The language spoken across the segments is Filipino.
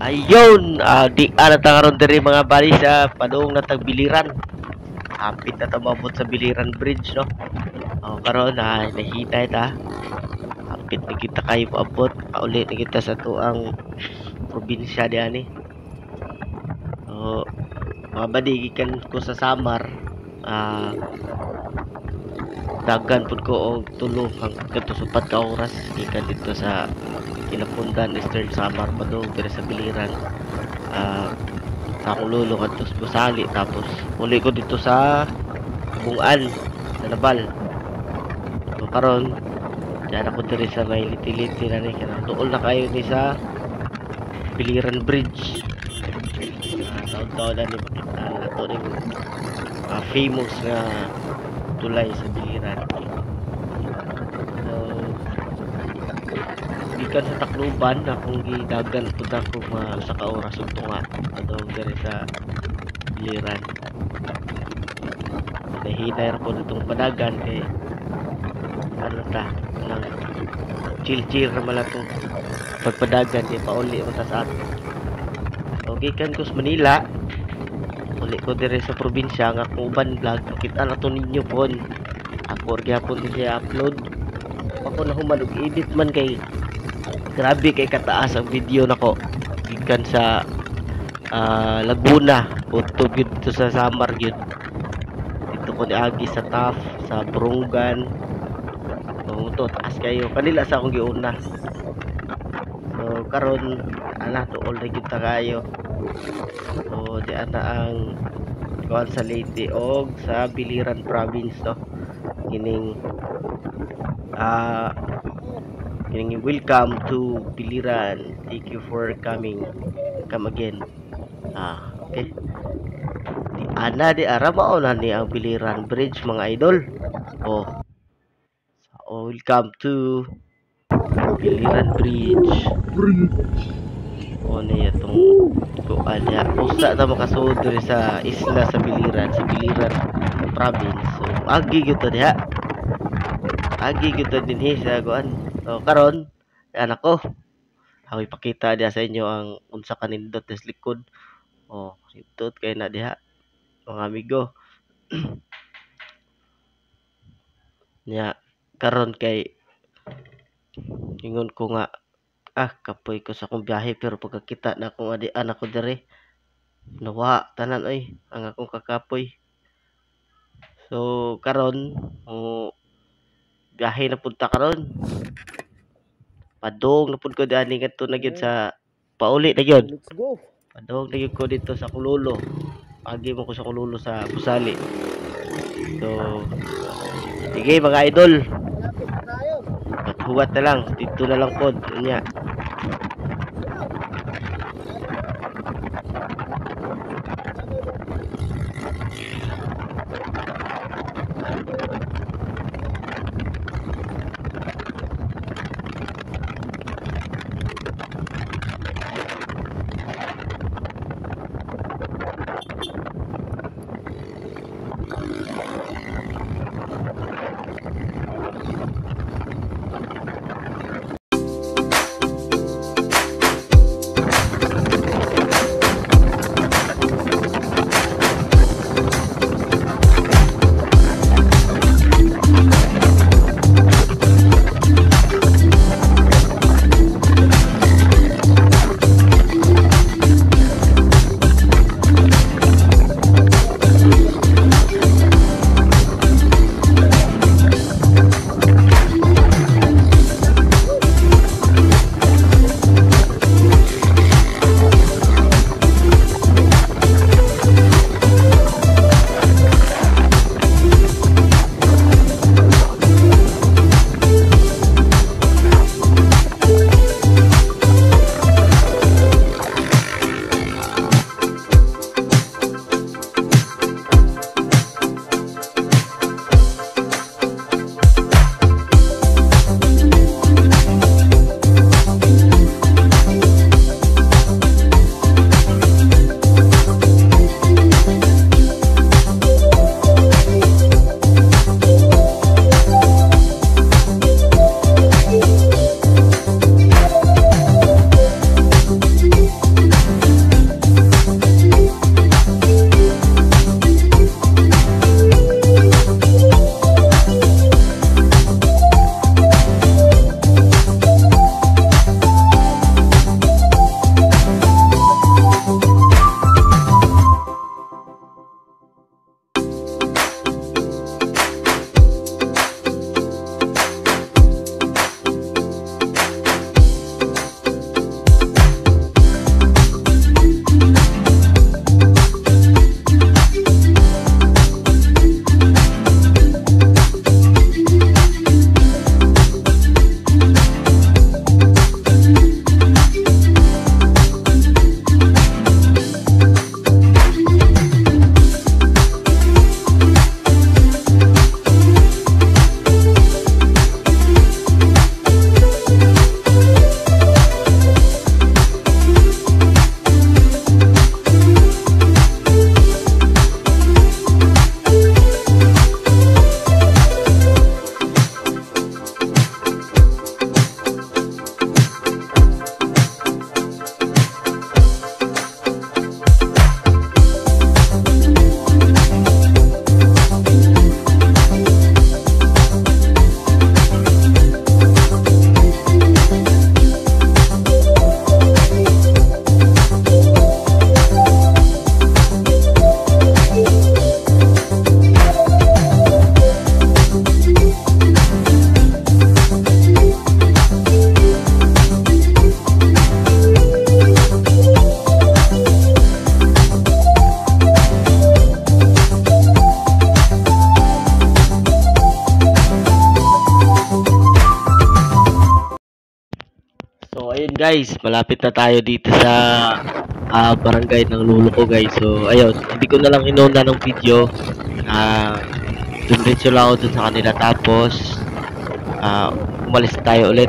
Ayun, di natakaroon diri mga bali sa padung na tagbiliran. Hapit na tababot sa Biliran Bridge, no? Karon nahita ita. Hapit na kita kayo paabot. Ulit na kita sa tuang probinsya diyan ni. Mga badi gikan ko sa Samar. Dagan pud ko og tulo hangtod kadto supat ka oras gikan dito sa Kinapundan Eastern Samar padung diri sa Biliran. Sa akong lolo kadto sa Busali tapos uli ko dito sa Bungan sa Nabal. Karon diyan ako diri sa may litiliti na ni kanang tuol na kayo ni sa Biliran Bridge. Taon-taon na ni makita na ito ni famous na tulay sa Biliran. So gikan sa Tacloban akong gidagan pud ako sa ka oras ug tunga adto diri sa Biliran. Nahinay ko itong padagan kay ano ta nang chill naman itong pagpadagan kay pauli mo ta sa ato. Okay kan ko sa Manila uli ko dire sa probinsya nga akong uban vlog makita na to ninyo pon ako gyapon siya upload ako na human og edit man kay grabe kay kataas ang video nako gikan sa Laguna utog dito sa Samar gyud dito ko niagi sa Taft sa Burungan to taas kayo kanila sa akong giuna. So karon ana to all kita kayo. So di ana ang kuan sa Leyte og sa Biliran province to. Kining welcome to Biliran. Thank you for coming. Come again. Okay. Di ana di ara mauna ni ang Biliran Bridge mga idol. Welcome to Biliran Bridge. Na itong kuan ya. Usa ta makasud diri sa isla sa Biliran province. So agi gyud to diha. Agi gyud to dinhi sa kuan. So karon anak ko. Ako ipakita dia sa inyo ang unsa kanindot sa likod. Sindot kay na diha mga amigo. Nya karon kay ingon ko nga kapoy ko sa akong biyahe pero pagkakita na akong anak ko dire nawa tanan oy ang akong kakapoy. So karon biyahe na punta karon padong na pud ko diani ngadto na gyud sa pauli na gyud. Let's go. Padong na gyud ko dito sa akong lolo. Agi mo ko sa akong lolo sa Busali. So sige mga idol. Huwat na lang dito na lang pod nya. guys, malapit na tayo dito sa barangay ng lolo ko guys. So ayun, hindi ko na lang inuna ng video. Dumiretso lang ako dun sa kanila, tapos umalis tayo ulit.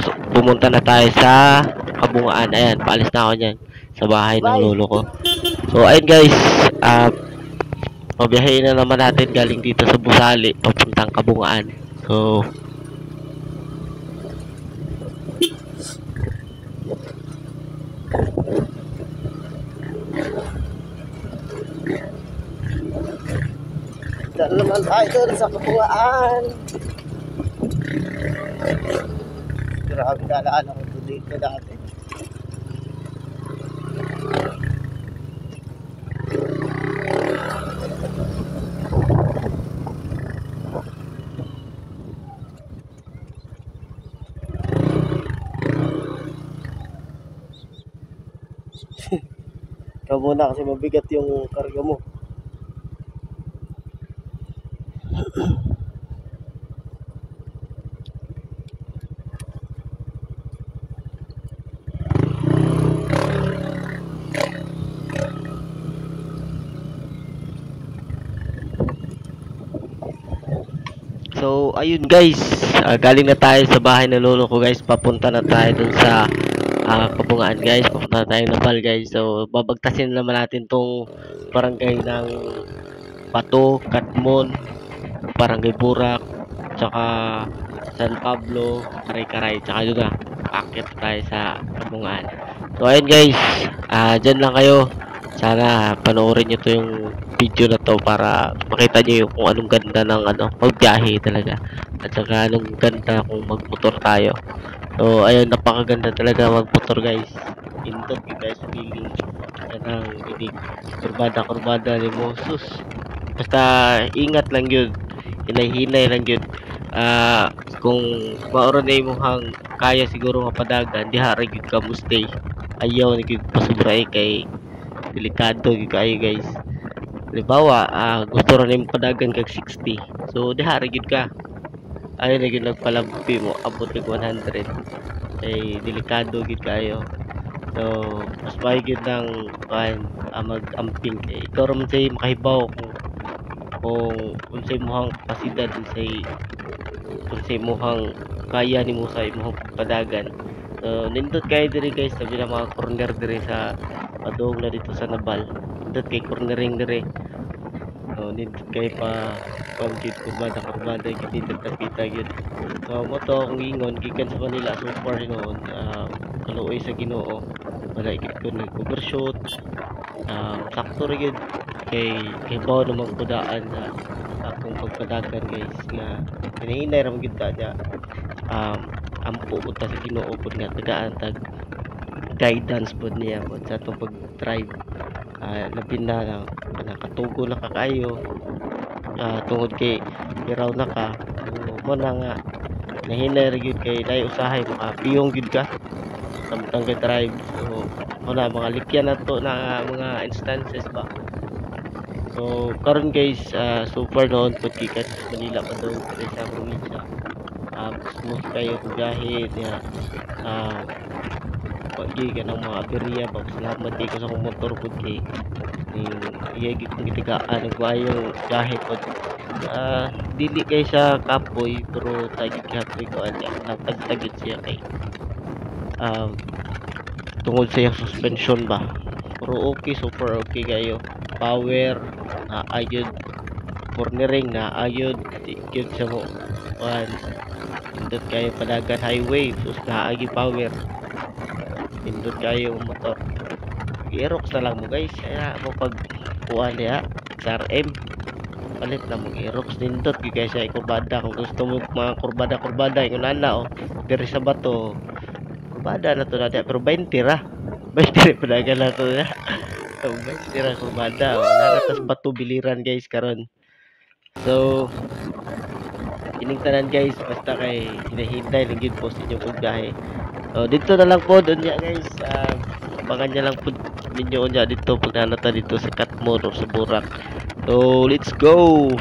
So, pumunta na tayo sa Kabungaan. Ayan, paalis na ako dyan sa bahay ng lolo ko. So ayun guys, pabiyahin na naman natin galing dito sa Busali papuntang Kabungaan. So dahil naman tayo doon sa Kabungaan. Grabe, naalala ko doon dito dati. Ikaw muna kasi mabigat yung karga mo. So, ayun guys, galing na tayo sa bahay ng lolo ko guys, papunta na tayo dun sa Kabungaan guys, papunta na tayo ng Bal guys. So, babagtasin naman natin tong barangay ng Bato, Katmon, Barangay Burak, tsaka San Pablo, Karay-Karay, tsaka yun na, akit tayo sa Kabungaan. So, ayun guys, dyan lang kayo. Sana panoorin nyo to yung video na to para makita nyo yung kung anong ganda ng pagbiyahe talaga, at saka anong ganda kung magmotor tayo. So ayun, napakaganda talaga magmotor guys. Indot yung guys, feeling ang inig kurbada ni Moses. Basta ingat lang yun, hinay-hinay lang yun. Kung maoro na yung hang kaya siguro mapadagan, di harag yun ka mo stay. Ayaw naging pasubray kay delikado gyud kayo guys. Halimbawa, gusto rin yung padagan kag 60. So, dihari gyud ka. Ayun na gyud nagpalabi mo, abot kag 100. Eh, delikado gyud kayo. So, mas mahigit ng mag-amping. Eh, ikaw rin sa'y makahibaw kung sa'y muhang kapasidad, kung sa'y muhang kaya ni mo sa'y muhang padagan. So, nindot kayo diri guys, sabi na mga corner diri sa padong na dito sa Nabal. Nindot kay cornering diri. So, nindot kayo pa pangkit kurbada dito tapita yun. So, mo to kung ingon gikan sa Manila so far noon, kaluoy sa Ginoo. Wala ikit ko nag-overshoot. Sakto rin yun kay bawa namang kudaan na akong pagpadagan guys nga hinahinay ramang kita niya. Ampo po ta sa Ginoo po nga tagaan tag guidance po niya po sa itong pag-drive. Labi na nakatugo na ka kayo, tungod kay iraw na ka, mo na nga nahinay rin yun kay dahil usahay makapiyong yun ka samtang kay drive. So wala mga likyan na to na mga instances ba. So karon guys, so far noon pagkikat sa Manila pa daw sa probinsya, smooth kayo biyahe niya. Pagi ka ng mga aberya ba, salamat kayo sa akong motor po kay iyagit ng gitigaan nagwayong biyahe po. Dili kayo sa kapoy pero tagit kapoy ko anya natagtagit siya kay tungod sa yung suspension ba, pero okay, super okay kayo. Power na ayod, cornering na ayod, ikit sa mo pindot kayo padagan highway, sus na agi power, pindot kayo motor. I-Aerox na lang mo guys, kaya mo pag kuha niya sa RM palit na mo i-Aerox nindot guys sa kurbada. Kung gusto mo mga kurbada yung nana diri sa Bato, kurbada na to na pero 20 ra 20 padagan na to na. So 20 ra kurbada naratas Bato biliran guys karon. So ining tanan guys, basta kay hinahinday lang yun po sa inyong pagbiyahe. So dito na lang po doon niya guys, abangan niya lang po ninyo niya dito pag nanata dito sa Katmon o sa Burak. So let's go.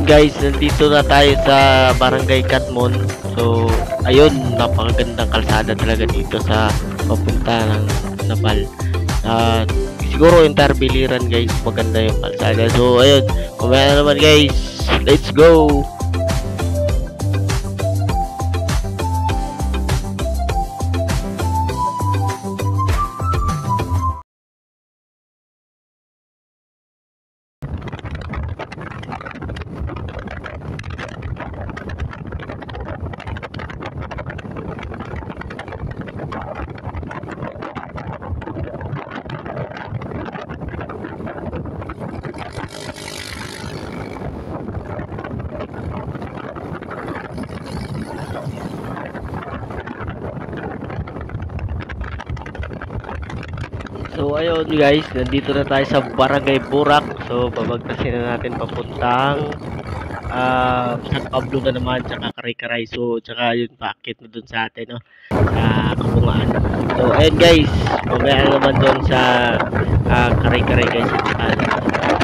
guys, nandito na tayo sa Barangay Katmon. So ayun, napakagandang kalsada talaga dito sa papunta ng Napal. Siguro yung Tarbiliran guys, maganda yung kalsada. So ayun, kumaya na naman guys, let's go. So ayun guys, nandito na tayo sa Barangay Burak. So babagtasin na natin papuntang San Pablo na naman, tsaka Karay-Karay. So tsaka yun, paakit na dun sa atin, no, sa Kabungaan. So ayun guys, mamaya na naman dun sa Karay-Karay guys,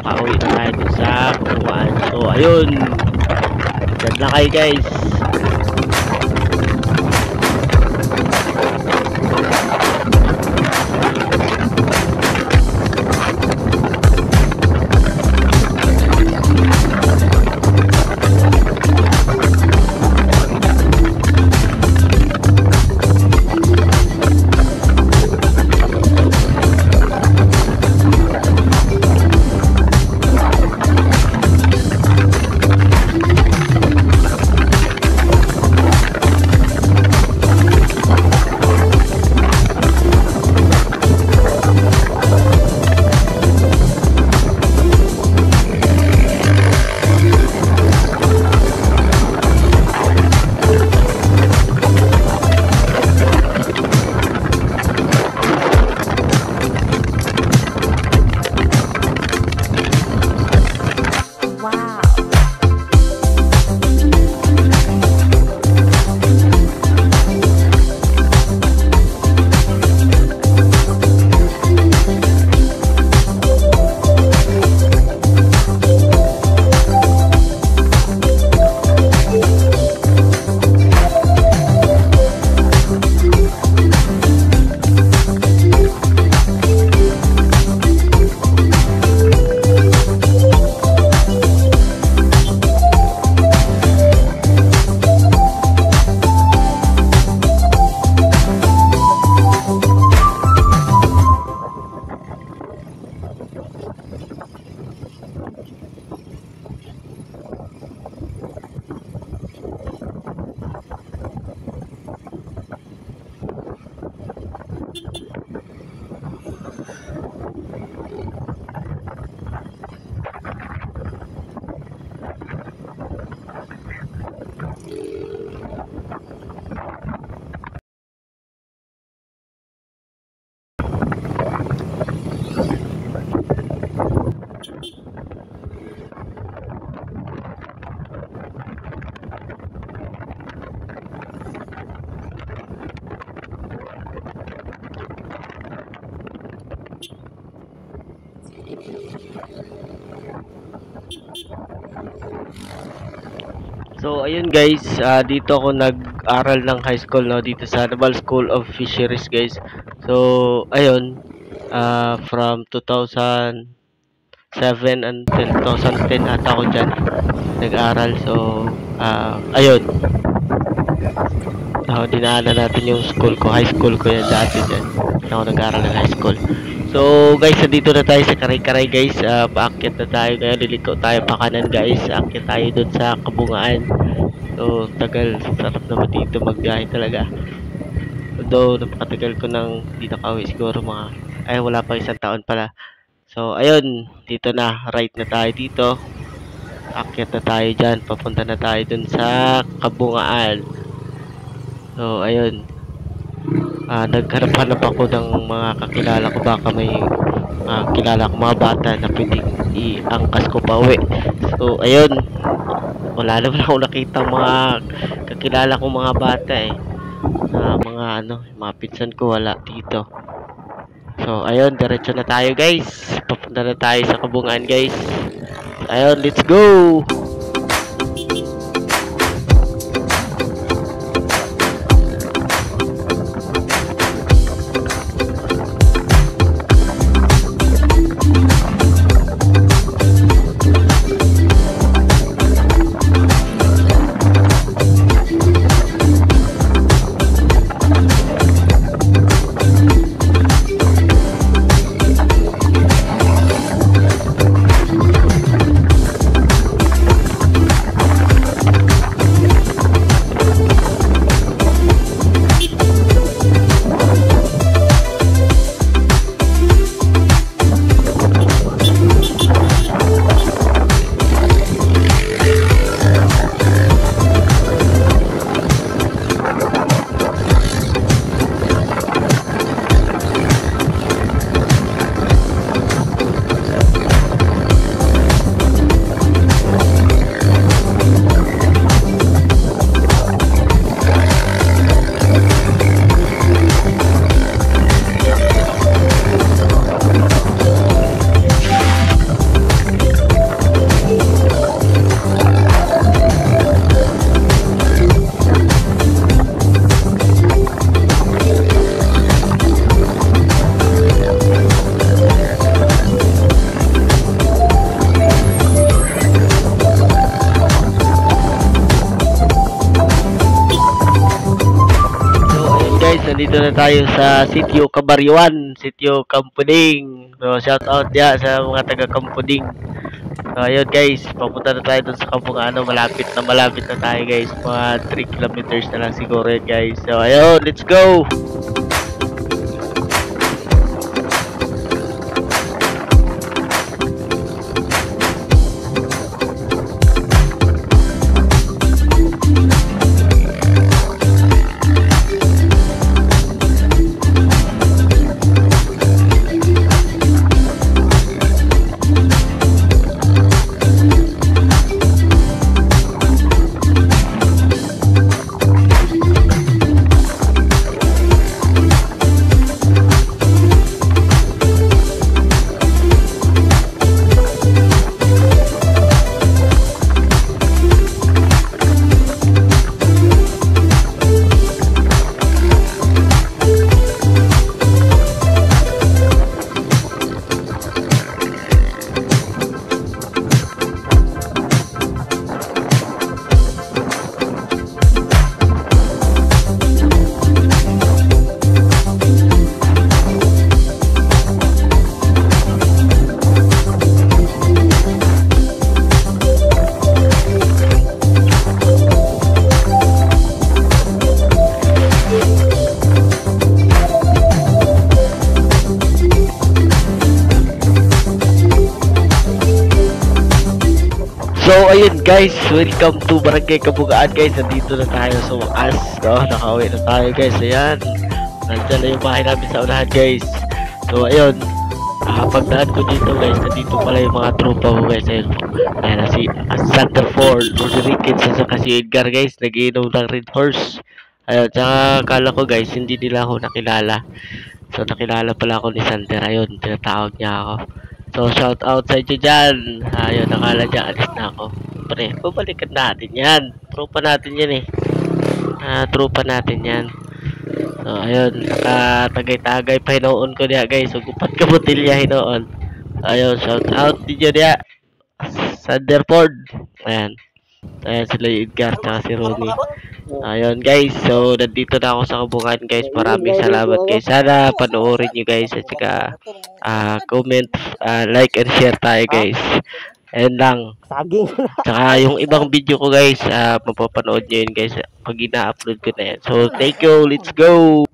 pauwi na tayo dun sa Kabungaan. So ayun, dyan na kayo guys. So ayun guys, dito ako nag-aral ng high school, no, dito sa Naval School of Fisheries guys. So ayun, from 2007 until 2010 ata ako dyan nag-aral. So ayun, dinaanan natin yung school ko, high school ko yan dati dyan. Ako nag-aral ng high school. So guys, dito na tayo sa Karay-Karay guys. Paakyat na tayo ngayon, liliko tayo pa kanan guys. Aakyat tayo dun sa Kabungaan. So tagal, sarap naman dito magbiyahe talaga. Although napakatagal ko nang di nakauwi, siguro wala pa isang taon pala. So ayun, dito na, right na tayo dito. Aakyat na tayo dyan, papunta na tayo dun sa Kabungaan. So ayun, naghanap-hanap ako ng mga kakilala ko, baka may kilala ko mga bata na pwedeng iangkas ko pa uwi. So ayun, wala naman ako nakita mga kakilala ko mga bata mga pinsan ko wala dito. So ayun, diretso na tayo guys, papunta na tayo sa Kabungaan guys. Ayun, let's go. nandito na tayo sa Sitio Kabaryuan, Sitio Kampuding. So, shout out ya sa mga taga Kampuding. So, ayun guys, papunta na tayo dun sa Kapungano. Malapit na tayo guys. Mga 3 kilometers na lang siguro yun guys. So, ayun, let's go! So ayun guys, welcome to Barangay Kabugaan guys. Nandito na tayo sa wakas. No, nakauwi na tayo guys. Ayan. Nandiyan na yung bahay namin sa unahan guys. So ayun. Pagdaan ko dito guys, nandito pala yung mga tropa ko guys. Ayun. Ayan na si Sanderford, Rodriguez, saka si Edgar guys. Nag-iinom ng Red Horse. Ayun, tsaka kala ko guys, hindi nila ako nakilala. So nakilala pala ako ni Sander. Ayun, tinatawag niya ako. So, shout out sa inyo dyan. Ayun, nakala dyan, alis na ako. Pre, babalikan natin yan. Tropa natin yan eh. Tropa natin yan. So, ayun, nakatagay-tagay pa hinoon ko niya guys. So, gupat ka botilya hinoon. Ayun, shout out ninyo niya. Sanderford. Ayan. Ayan sila yung Edgar, tsaka si Ronnie. Ayun guys, so nandito na ako sa Kabugaan guys. Maraming salamat guys. Sana panoorin nyo guys. At saka comment, like and share tayo guys. Ayan lang. Saging. Tsaka yung ibang video ko guys, mapapanood nyo yun guys pag ina-upload ko na yan. So thank you, let's go!